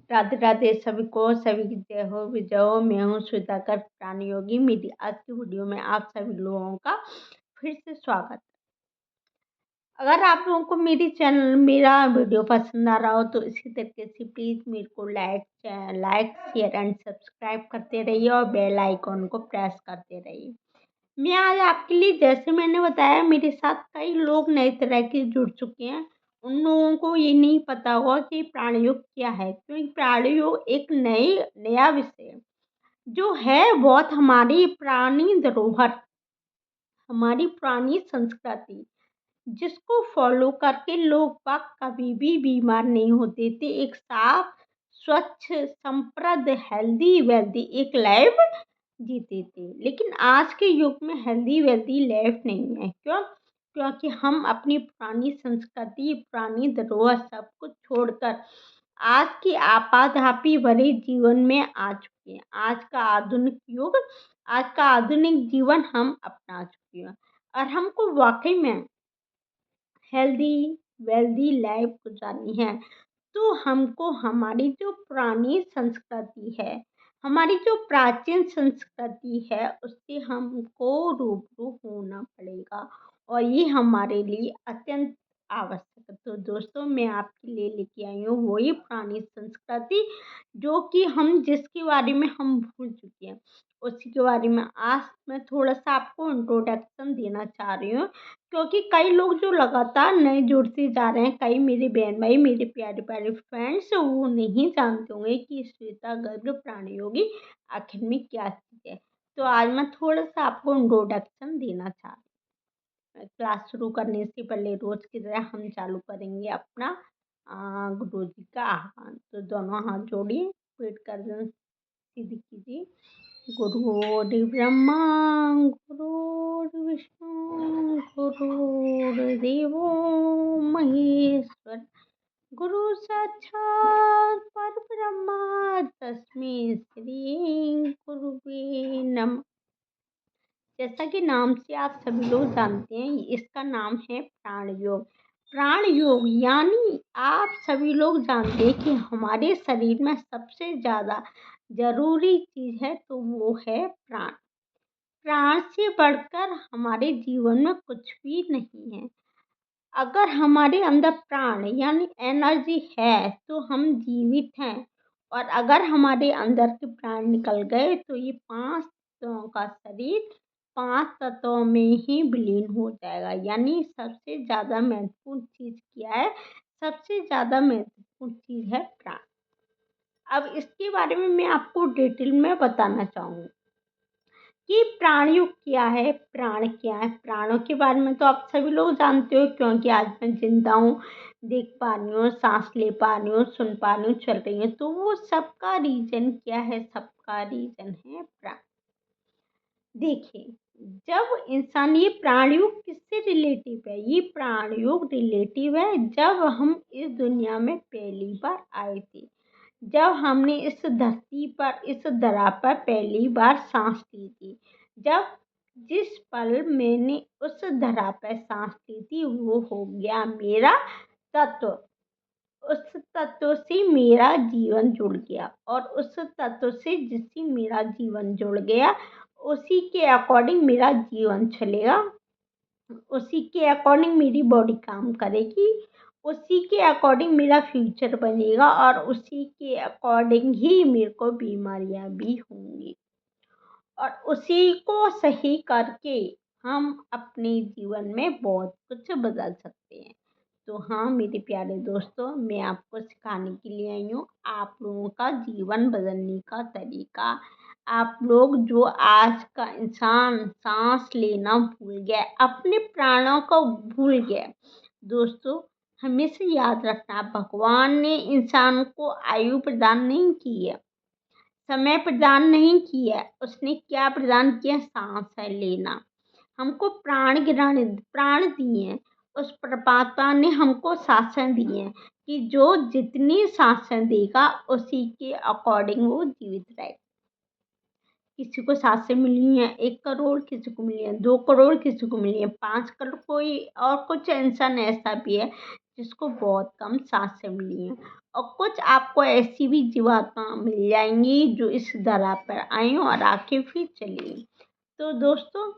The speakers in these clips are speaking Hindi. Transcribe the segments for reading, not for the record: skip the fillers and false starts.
राधे राधे सभी को, सभी की जय हो, विजय हो। मैं हूँ श्वेताकर प्राण योगी। मेरी आज की वीडियो में आप सभी लोगों का फिर से स्वागत है। अगर आप लोगों को मेरा वीडियो पसंद आ रहा हो तो इसी तरीके से प्लीज़ मेरे को लाइक शेयर एंड सब्सक्राइब करते रहिए और बेल आइकॉन को प्रेस करते रहिए। मैं आज आपके लिए, जैसे मैंने बताया, मेरे साथ कई लोग नए तरह के जुड़ चुके हैं। उन लोगों को ये नहीं पता होगा कि प्राणयोग क्या है, क्योंकि प्राणयोग एक नया विषय है जो है बहुत हमारी पुरानी धरोहर, हमारी पुरानी संस्कृति, जिसको फॉलो करके लोग बाग कभी भी बीमार नहीं होते थे। एक साफ, स्वच्छ, संप्रद, हेल्दी वेल्दी एक लाइफ जीते थे। लेकिन आज के युग में हेल्दी वेल्दी लाइफ नहीं है। क्यों? क्योंकि हम अपनी पुरानी संस्कृति, पुरानी धरोहर सब कुछ छोड़कर आज की आपाधापी भरे जीवन में आ चुके हैं। आज का आधुनिक जीवन हम अपना चुके हैं और हमको वाकई में हेल्दी वेल्दी लाइफ गुजारनी है तो हमको हमारी जो पुरानी संस्कृति है, हमारी जो प्राचीन संस्कृति है, उससे हमको रूबरू होना पड़ेगा और ये हमारे लिए अत्यंत आवश्यक है। तो दोस्तों, मैं आपके लिए लेके आई हूँ वही पुरानी संस्कृति जो कि जिसके बारे में हम भूल चुके हैं। उसी के बारे में आज मैं थोड़ा सा आपको इंट्रोडक्शन देना चाह रही हूँ, क्योंकि कई लोग जो लगातार नए जुड़ते जा रहे हैं, कई मेरे बहन भाई, मेरे प्यारे प्यारे फ्रेंड्स, वो नहीं जानते होंगे कि श्वेता गर्ग प्राणयोगी आखिर में क्या चीज़ है। तो आज मैं थोड़ा सा आपको इंट्रोडक्शन देना चाह रही हूँ। क्लास शुरू करने से पहले रोज की तरह हम चालू करेंगे अपना गुरु जी का आह्वान। तो दोनों हाथ जोड़िए, पेट गर्दन सीधी कीजिए। गुरुर्ब्रह्मा गुरुर्विष्णु गुरुर्देवो महेश्वर, गुरु साक्षात परब्रह्मा तस्मै श्री गुरुवे नमः। जैसा कि नाम से आप सभी लोग जानते हैं, इसका नाम है प्राण योग। प्राण योग यानी आप सभी लोग जानते हैं कि हमारे शरीर में सबसे ज़्यादा जरूरी चीज़ है तो वो है प्राण। प्राण से बढ़कर हमारे जीवन में कुछ भी नहीं है। अगर हमारे अंदर प्राण यानी एनर्जी है तो हम जीवित हैं, और अगर हमारे अंदर के प्राण निकल गए तो ये 5 तत्वों का शरीर 5 तत्वों में ही विलीन हो जाएगा। यानी सबसे ज़्यादा महत्वपूर्ण चीज़ क्या है? सबसे ज़्यादा महत्वपूर्ण चीज़ है प्राण। अब इसके बारे में मैं आपको डिटेल में बताना चाहूँगी कि प्राणियों क्या है, प्राण क्या है। प्राणों के बारे में तो आप सभी लोग जानते हो, क्योंकि आज मैं जिंदा हूँ, देख पा रही हूँ, सांस ले पा रही हूँ, सुन पा रही हूँ, चल रही हूँ। तो वो सबका रीजन क्या है? सबका रीजन है प्राण। देखिए, जब इंसान, ये प्राण योग किससे रिलेटिव है? ये प्राण योग रिलेटिव है जब हम इस दुनिया में पहली बार आए थे, जब हमने इस धरती पर, इस धरा पर पहली बार सांस ली थी। जब जिस पल मैंने उस धरा पर सांस ली थी वो हो गया मेरा तत्व। उस तत्व से मेरा जीवन जुड़ गया, और उस तत्व से जिससे मेरा जीवन जुड़ गया उसी के अकॉर्डिंग मेरा जीवन चलेगा, उसी के अकॉर्डिंग मेरी बॉडी काम करेगी, उसी के अकॉर्डिंग मेरा फ्यूचर बनेगा, और उसी के अकॉर्डिंग ही मेरे को बीमारियां भी होंगी। और उसी को सही करके हम अपने जीवन में बहुत कुछ बदल सकते हैं। तो हाँ मेरे प्यारे दोस्तों, मैं आपको सिखाने के लिए आई हूँ आप लोगों का जीवन बदलने का तरीका। आप लोग जो आज का इंसान सांस लेना भूल गया, अपने प्राणों को भूल गया। दोस्तों, हमेशा याद रखना, भगवान ने इंसान को आयु प्रदान नहीं की है, समय प्रदान नहीं किया, उसने क्या प्रदान किया? सांस है लेना। हमको प्राण दिए हैं। उस परमात्मा ने हमको सांसें दी हैं कि जो जितनी सांसें देगा उसी के अकॉर्डिंग वो जीवित रहेगा। किसी को सांसें मिली हैं 1 करोड़, किसी को मिली हैं 2 करोड़, किसी को मिली हैं 5 करोड़, कोई और कुछ इंसान ऐसा भी है जिसको बहुत कम सांसें मिली हैं। और कुछ आपको ऐसी भी जीवात्मा मिल जाएंगी जो इस धरा पर आई और आके फिर चली। तो दोस्तों,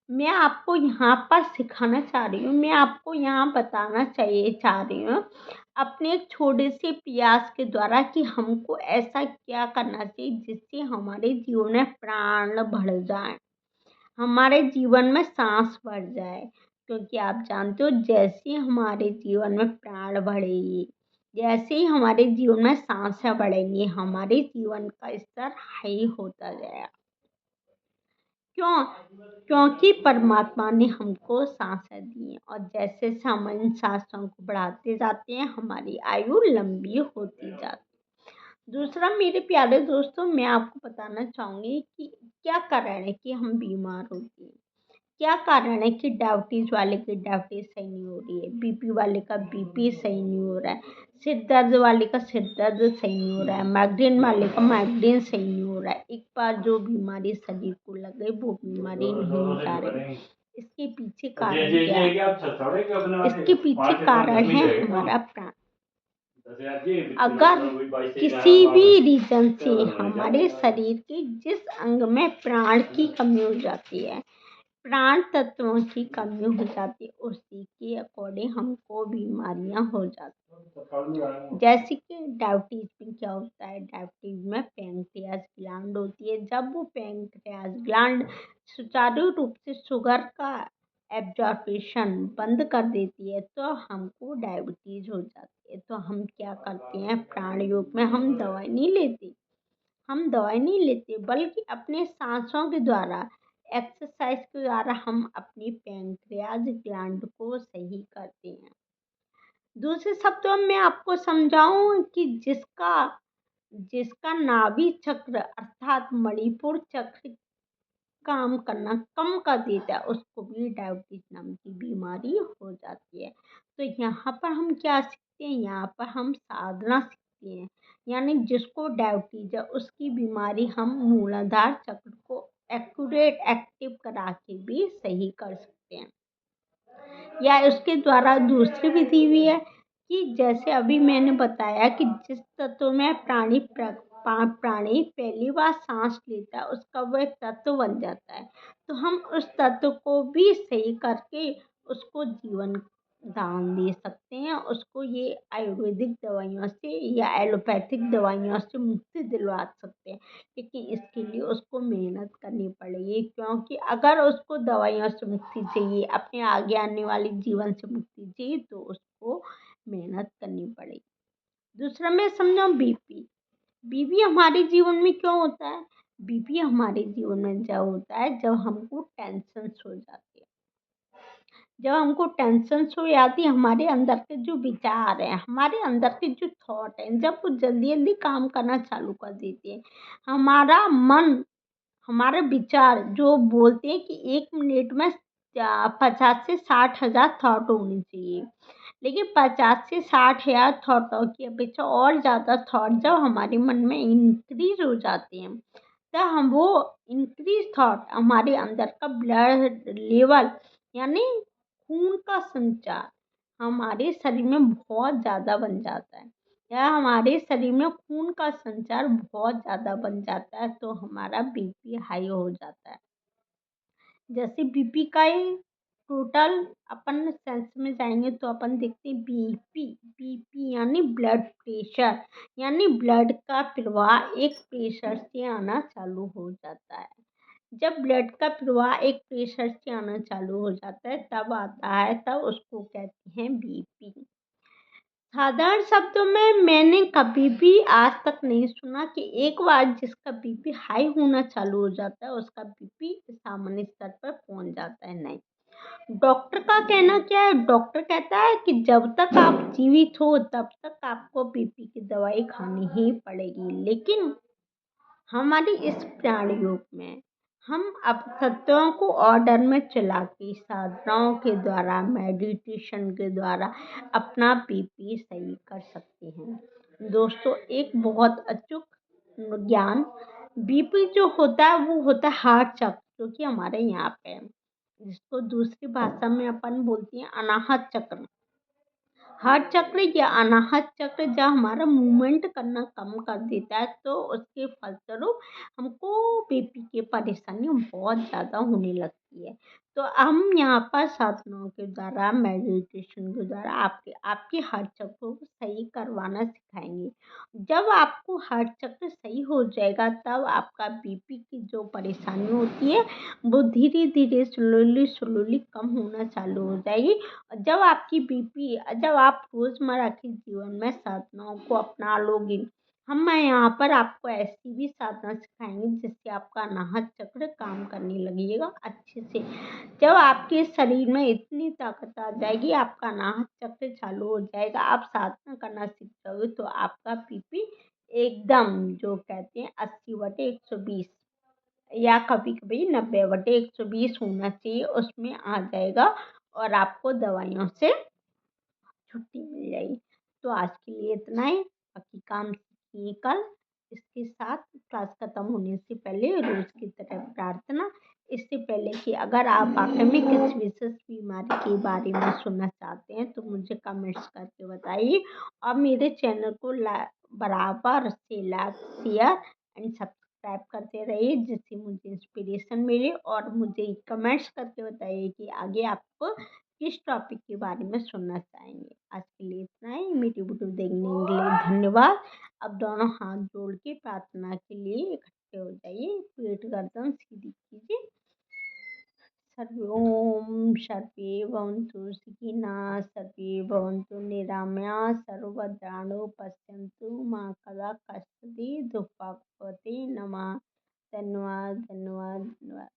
मैं आपको यहाँ पर सिखाना चाह रही हूँ, मैं आपको यहाँ बताना चाह रही हूँ अपने एक छोटे से प्रयास के द्वारा कि हमको ऐसा क्या करना चाहिए जिससे हमारे जीवन में प्राण बढ़ जाए, हमारे जीवन में सांस बढ़ जाए। क्योंकि आप जानते हो, जैसे ही हमारे जीवन में प्राण बढ़ेगी, जैसे ही हमारे जीवन में सांसें बढ़ेंगी, हमारे जीवन का स्तर हाई होता जाएगा। क्यों? क्योंकि परमात्मा ने हमको सांसें दी हैं और जैसे जैसे हम इन सांसों को बढ़ाते जाते हैं, हमारी आयु लंबी होती जाती है। दूसरा मेरे प्यारे दोस्तों, मैं आपको बताना चाहूँगी कि क्या कारण है कि हम बीमार होते हैं। क्या कारण है कि डायबिटीज वाले की डायबिटीज सही नहीं हो रही है, बीपी वाले का बीपी सही नहीं हो रहा है, सिर दर्द वाले का सिर दर्द सही नहीं हो रहा है, माइग्रेन वाले का माइग्रेन सही नहीं हो रहा है। एक बार जो बीमारी शरीर को लग गई वो बीमारी नहीं जा रही। इसके पीछे कारण क्या है? इसके पीछे कारण है हमारा प्राण। अगर किसी भी रीजन से हमारे शरीर के जिस अंग में प्राण की कमी हो जाती है, प्राण तत्वों की कमी हो जाती है, उसी के अकॉर्डिंग हमको बीमारियां हो जाती हैं। जैसे कि डायबिटीज में क्या होता है, डायबिटीज में पैंक्रियाज ग्लैंड होती है। जब वो पैंक्रियाज ग्लैंड सुचारू रूप से शुगर का एब्जॉर्प्शन बंद कर देती है तो हमको डायबिटीज हो जाती है। तो हम क्या करते हैं, प्राण योग में हम दवाई नहीं लेते, बल्कि अपने सांसों के द्वारा, एक्सरसाइज के द्वारा हम अपनी पैंक्रियाज ग्लैंड को सही करते हैं। दूसरे शब्दों में आपको समझाऊं कि जिसका नाभि चक्र अर्थात मणिपुर चक्र काम करना कम कर देता है, उसको भी डायबिटीज नाम की बीमारी हो जाती है। तो यहाँ पर हम क्या सीखते हैं, यहाँ पर हम साधना सीखते हैं। यानी जिसको डायबिटीज है उसकी बीमारी हम मूलाधार चक्र को एक्टिव करा के भी सही कर सकते हैं। या उसके द्वारा दूसरी विधि भी है कि जैसे अभी मैंने बताया कि जिस तत्व में प्राणी पहली बार सांस लेता है उसका वह तत्व बन जाता है। तो हम उस तत्व को भी सही करके उसको जीवन दान दे सकते हैं, उसको ये आयुर्वेदिक दवाइयों से या एलोपैथिक दवाइयों से मुक्ति दिलवा सकते हैं। लेकिन इसके लिए उसको मेहनत करनी पड़ेगी, क्योंकि अगर उसको दवाइयों से मुक्ति चाहिए, अपने आगे आने वाले जीवन से मुक्ति चाहिए, तो उसको मेहनत करनी पड़ेगी। दूसरा मैं समझाऊं, बीपी हमारे जीवन में क्यों होता है? बीपी हमारे जीवन में जब होता है जब हमको टेंशन हो जाती है। जब हमको टेंशन हो जाती है, हमारे अंदर के जो विचार हैं, हमारे अंदर के जो थॉट हैं, जब वो जल्दी जल्दी काम करना चालू कर देते हैं, हमारा मन, हमारे विचार जो बोलते हैं कि 1 मिनट में 50 से 60 हज़ार थॉट होने चाहिए, लेकिन 50 से 60 हज़ार थॉटों की अपेक्षा और ज़्यादा थॉट जब हमारे मन में इंक्रीज हो जाते हैं, तब हम वो इंक्रीज थॉट हमारे अंदर का ब्लड लेवल यानी खून का संचार हमारे शरीर में बहुत ज़्यादा बन जाता है, या हमारे शरीर में खून का संचार बहुत ज़्यादा बन जाता है, तो हमारा बीपी हाई हो जाता है। जैसे बीपी का ही टोटल अपन सेंस में जाएंगे तो अपन देखते हैं बीपी यानी ब्लड प्रेशर, यानी ब्लड का प्रवाह एक प्रेशर से आना चालू हो जाता है। जब ब्लड का प्रवाह एक प्रेशर से आना चालू हो जाता है तब आता है, तब उसको कहते हैं बीपी। साधारण शब्दों में मैंने कभी भी आज तक नहीं सुना कि एक बार जिसका बीपी हाई होना चालू हो जाता है उसका बीपी सामान्य स्तर पर पहुंच जाता है। नहीं, डॉक्टर का कहना क्या है? डॉक्टर कहता है कि जब तक आप जीवित हो तब तक आपको बीपी की दवाई खानी ही पड़ेगी। लेकिन हमारी इस प्राण योग में हम अब तत्वों को ऑर्डर में चला के साधनाओं के द्वारा, मेडिटेशन के द्वारा अपना बीपी सही कर सकते हैं। दोस्तों, एक बहुत अचूक ज्ञान, बीपी जो होता है वो होता है हार्ट चक्र, जो कि हमारे यहाँ पे है, जिसको दूसरी भाषा में अपन बोलते हैं अनाहत चक्र। हर चक्र या अनाहत चक्र जब हमारा मूवमेंट करना कम कर देता है तो उसके फलस्वरूप हमको बीपी की परेशानी बहुत ज़्यादा होने लगती है। तो हम यहाँ पर साधनाओं के द्वारा मेडिटेशन के द्वारा आपके हर चक्रों को सही करवाना सिखाएंगे। जब आपको हर चक्र सही हो जाएगा तब आपका बीपी की जो परेशानी होती है वो धीरे धीरे स्लोली स्लोली कम होना चालू हो जाएगी। जब आप रोज़मर्रा के जीवन में साधनाओं को अपना लोगे, मैं यहाँ पर आपको ऐसी भी साधना सिखाएँगे जिससे आपका अनाहत चक्र काम करने लगेगा अच्छे से। जब आपके शरीर में इतनी ताकत आ जाएगी, आपका अनाहत चक्र चालू हो जाएगा, आप साधना करना सीख जाओगे तो आपका बीपी एकदम जो कहते हैं 80/120 या कभी-कभी 90/120 होना चाहिए, उसमें आ जाएगा और आपको दवाइयों से छुट्टी मिल जाएगी। तो आज के लिए इतना ही, बाकी काम सीखिए कल। इसके साथ क्लास खत्म होने से पहले रोज़ की तरह प्रार्थना, इससे पहले कि अगर आप वाक़ई में किसी विशेष बीमारी के बारे में सुनना चाहते हैं तो मुझे कमेंट्स करके बताइए और मेरे चैनल को बराबर से लाइक, शेयर एंड सब्सक्राइब करते रहिए जिससे मुझे इंस्पिरेशन मिले और मुझे कमेंट्स करके बताइए कि आगे आपको किस टॉपिक के बारे में सुनना चाहेंगे। आज के लिए इतना ही। मेरी वीडियो देखने के लिए धन्यवाद। अब दोनों हाथ जोड़ के प्रार्थना के लिए इकट्ठे हो जाइए, पेट गर्दन सीधी कीजिए। सर्वे ओम सर्वे भवन्तु सुखिनः सर्वे भवन्तु निरामयाः सर्वभद्राणि पश्यन्तु मा कदाचित् दुःखभाग् भवति नमः। धन्यवाद धन्यवाद धन्यवाद।